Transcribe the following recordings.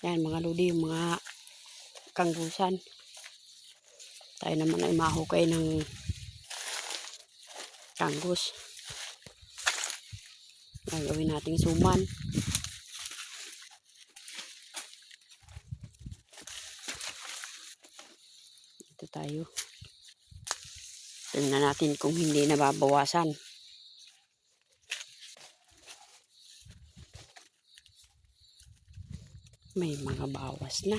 Yan mga lodi, yung mga kanggusan. Tayo naman ay mahukay ng kanggus. Gagawin nating suman. Ito tayo. Tingnan natin kung hindi nababawasan. May mga bawas na.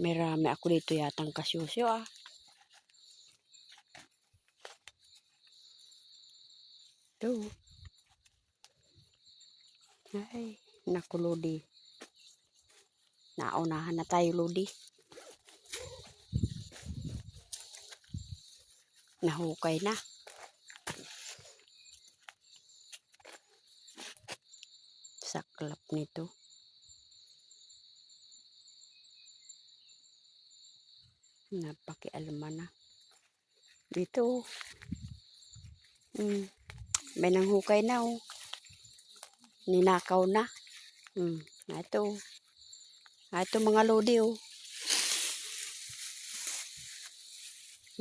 May rami ako dito yatang kasyusyo ah. Ito. Ay, naku lodi. Naunahan na tayo lodi. Nahukay na. Saklap nito. Napakialaman na. Dito. May nanghukay na oh. Ninakaw na. Ito. Ito mga lodi oh.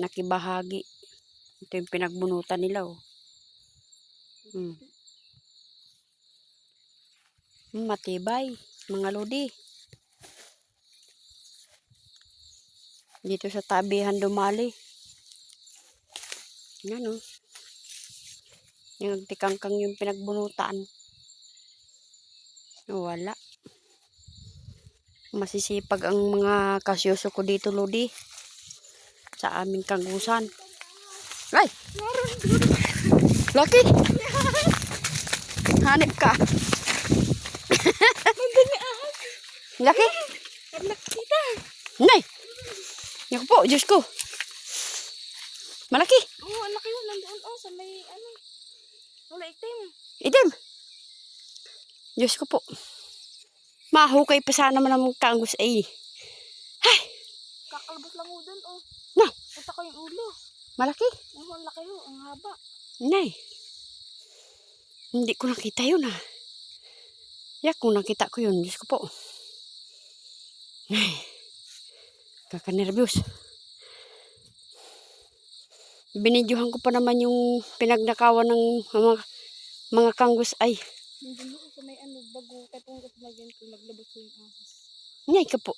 Nakibahagi. Ito yung pinagbunutan nila oh. Matibay. Mga lodi. Dito sa tabihan dumali. Yan oh. Yung tikangkang yung pinagbunutan. Wala. Masisipag ang mga kasyoso ko dito lodi. Sa aming kanggusan. Ay! Laki! Hanip ka. Laki! Nakita. Nay! Naku po, Diyos ko. Malaki. Oo, ang laki yun. Nandoon sa may ano. Wala itim. Itim. Diyos ko po. Mahukay pa sana naman ang kanggus ay. Ay! Kakalabot lang mo doon Na! Punta ko yung ulo. Malaki. Oo, ang laki yun. Ang haba. Nay. Hindi ko nakita yun ah. Yak kung nakita ko yun. Diyos ko po. Ay. Kakanervyos. Binidyohan ko pa naman yung pinagnakawan ng mga kanggus ay. Nandun doon sa may ano, bago katong sa magyan ko naglabas ko yung ahas. Ngay ka po.